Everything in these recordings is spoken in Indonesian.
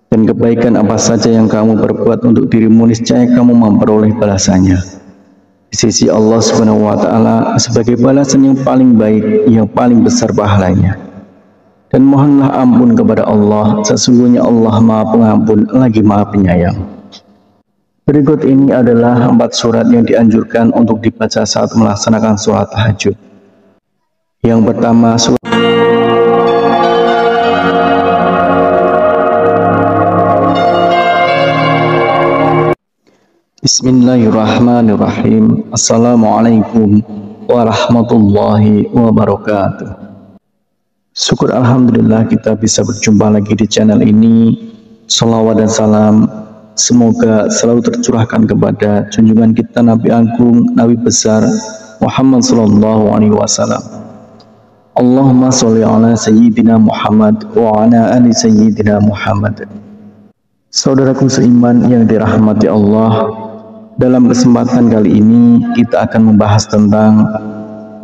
Dan kebaikan apa saja yang kamu perbuat untuk dirimu, niscaya kamu memperoleh balasannya di sisi Allah Subhanahu wa Ta'ala sebagai balasan yang paling baik, yang paling besar pahalanya. Dan mohonlah ampun kepada Allah, sesungguhnya Allah Maha Pengampun lagi Maha Penyayang. Berikut ini adalah 4 surat yang dianjurkan untuk dibaca saat melaksanakan sholat tahajud. Yang pertama, surat Bismillahirrahmanirrahim. Assalamualaikum warahmatullahi wabarakatuh. Syukur alhamdulillah kita bisa berjumpa lagi di channel ini. Shalawat dan salam semoga selalu tercurahkan kepada junjungan kita Nabi Agung, Nabi besar Muhammad sallallahu alaihi wasallam. Allahumma sholli ala sayyidina Muhammad wa ala ali sayyidina Muhammad. Saudaraku seiman yang dirahmati Allah, dalam kesempatan kali ini kita akan membahas tentang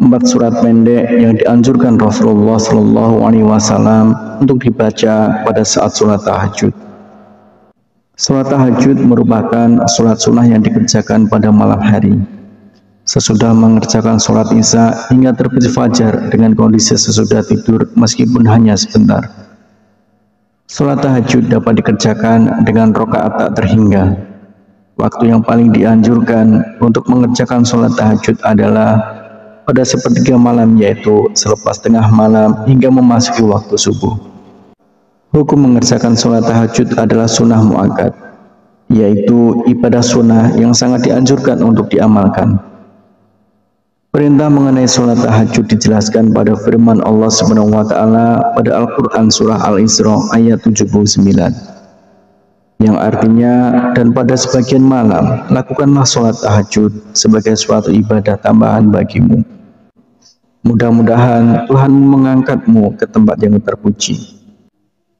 4 surat pendek yang dianjurkan Rasulullah Shallallahu Alaihi Wasallam untuk dibaca pada saat sholat tahajud. Sholat tahajud merupakan sholat sunnah yang dikerjakan pada malam hari, sesudah mengerjakan sholat isya hingga terbit fajar dengan kondisi sesudah tidur meskipun hanya sebentar. Sholat tahajud dapat dikerjakan dengan rakaat tak terhingga. Waktu yang paling dianjurkan untuk mengerjakan sholat tahajud adalah pada sepertiga malam, yaitu selepas tengah malam hingga memasuki waktu subuh. Hukum mengerjakan sholat tahajud adalah sunnah muakkad, yaitu ibadah sunnah yang sangat dianjurkan untuk diamalkan. Perintah mengenai sholat tahajud dijelaskan pada firman Allah Subhanahu wa Ta'ala pada Al-Quran Surah Al-Isra ayat 79, yang artinya, dan pada sebagian malam lakukanlah sholat tahajud sebagai suatu ibadah tambahan bagimu. Mudah-mudahan Tuhanmu mengangkatmu ke tempat yang terpuji.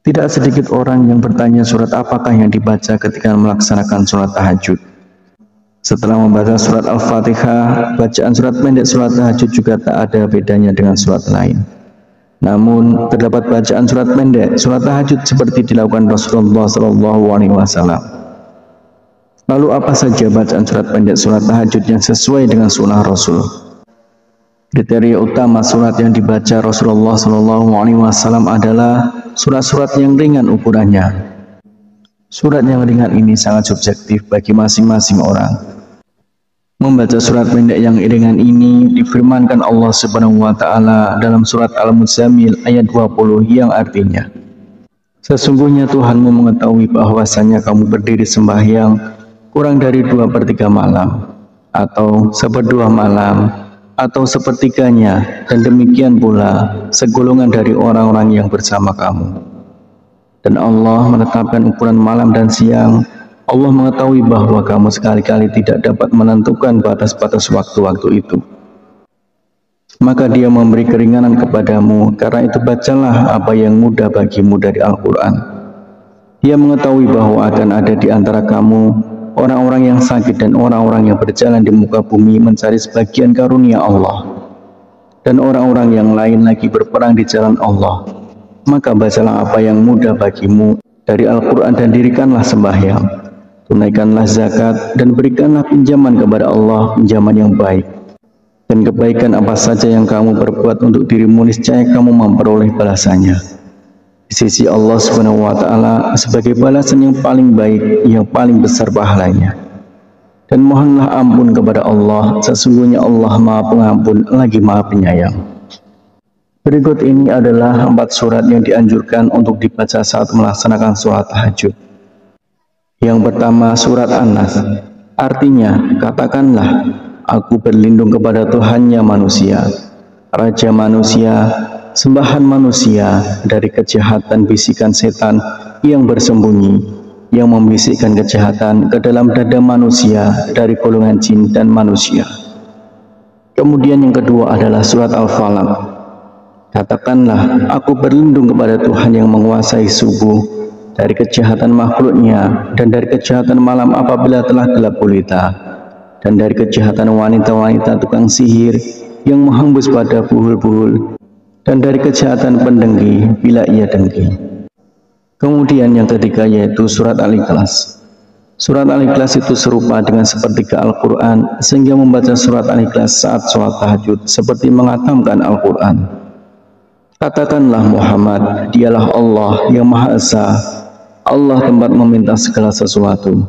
Tidak sedikit orang yang bertanya surat apakah yang dibaca ketika melaksanakan sholat tahajud. Setelah membaca surat Al-Fatihah, bacaan surat pendek sholat tahajud juga tak ada bedanya dengan surat lain. Namun, terdapat bacaan surat pendek sholat tahajud seperti dilakukan Rasulullah Shallallahu Alaihi Wasallam. Lalu apa saja bacaan surat pendek sholat tahajud yang sesuai dengan sunnah Rasul? Kriteria utama surat yang dibaca Rasulullah Shallallahu Alaihi Wasallam adalah surat-surat yang ringan ukurannya. Surat yang ringan ini sangat subjektif bagi masing-masing orang. Membaca surat pendek yang ringan ini difirmankan Allah Subhanahu wa Ta'ala dalam surat Al-Muzammil ayat 20 yang artinya, sesungguhnya Tuhanmu mengetahui bahwasanya kamu berdiri sembahyang kurang dari 2/3 malam, atau 1/2 malam, atau sepertiganya, dan demikian pula segolongan dari orang-orang yang bersama kamu. Dan Allah menetapkan ukuran malam dan siang. Allah mengetahui bahwa kamu sekali-kali tidak dapat menentukan batas-batas waktu-waktu itu. Maka Dia memberi keringanan kepadamu, karena itu bacalah apa yang mudah bagimu dari Al-Quran. Dia mengetahui bahwa akan ada di antara kamu orang-orang yang sakit dan orang-orang yang berjalan di muka bumi mencari sebagian karunia Allah, dan orang-orang yang lain lagi berperang di jalan Allah. Maka bacalah apa yang mudah bagimu dari Al-Quran dan dirikanlah sembahyang. Tunaikanlah zakat dan berikanlah pinjaman kepada Allah, pinjaman yang baik. Dan kebaikan apa saja yang kamu perbuat untuk dirimu, niscaya kamu memperoleh balasannya di sisi Allah Subhanahu wa Ta'ala sebagai balasan yang paling baik, yang paling besar pahalanya. Dan mohonlah ampun kepada Allah, sesungguhnya Allah Maha Pengampun lagi Maha Penyayang. Berikut ini adalah 4 surat yang dianjurkan untuk dibaca saat melaksanakan sholat tahajud. Yang pertama, surat An-Nas, artinya, katakanlah, aku berlindung kepada Tuhannya manusia, Raja manusia, sembahan manusia, dari kejahatan bisikan setan yang bersembunyi, yang membisikkan kejahatan ke dalam dada manusia dari golongan jin dan manusia. Kemudian yang kedua adalah surat Al-Falaq, katakanlah, aku berlindung kepada Tuhan yang menguasai subuh, dari kejahatan makhluknya, dan dari kejahatan malam apabila telah gelap gulita, dan dari kejahatan wanita-wanita tukang sihir yang menghembus pada buhul-buhul, dan dari kejahatan pendengki bila ia dengki. Kemudian yang ketiga yaitu surat Al-Ikhlas. Surat Al-Ikhlas itu serupa dengan sepertiga Al-Quran, sehingga membaca surat Al-Ikhlas saat sholat tahajud seperti mengatamkan Al-Quran. Katakanlah Muhammad, dialah Allah yang Maha Esa, Allah tempat meminta segala sesuatu.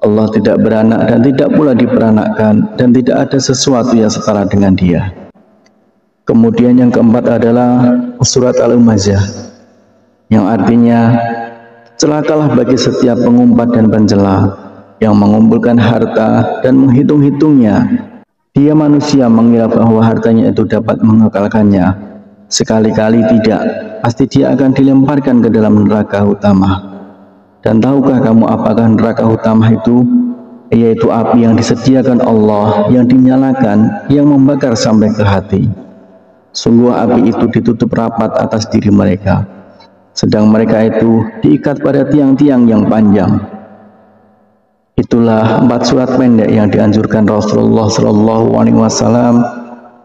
Allah tidak beranak dan tidak pula diperanakkan, dan tidak ada sesuatu yang setara dengan Dia. Kemudian yang keempat adalah surat Al-Humazah, yang artinya celakalah bagi setiap pengumpat dan pencela yang mengumpulkan harta dan menghitung-hitungnya. Dia manusia mengira bahwa hartanya itu dapat mengekalkannya. Sekali-kali tidak, pasti dia akan dilemparkan ke dalam neraka utama. Dan tahukah kamu apakah neraka utama itu? Yaitu api yang disediakan Allah, yang dinyalakan, yang membakar sampai ke hati. Sungguh api itu ditutup rapat atas diri mereka, sedang mereka itu diikat pada tiang-tiang yang panjang. Itulah 4 surat pendek yang dianjurkan Rasulullah SAW.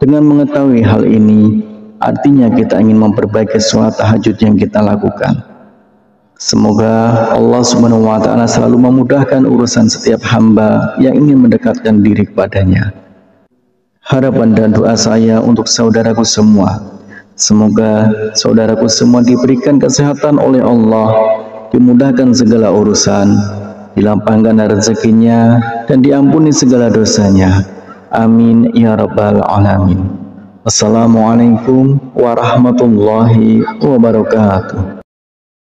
Dengan mengetahui hal ini, artinya kita ingin memperbaiki sholat tahajud yang kita lakukan. Semoga Allah SWT selalu memudahkan urusan setiap hamba yang ingin mendekatkan diri kepadanya. Harapan dan doa saya untuk saudaraku semua, semoga saudaraku semua diberikan kesehatan oleh Allah, dimudahkan segala urusan, dilapangkan rezekinya, dan diampuni segala dosanya. Amin ya rabbal alamin. Assalamualaikum warahmatullahi wabarakatuh.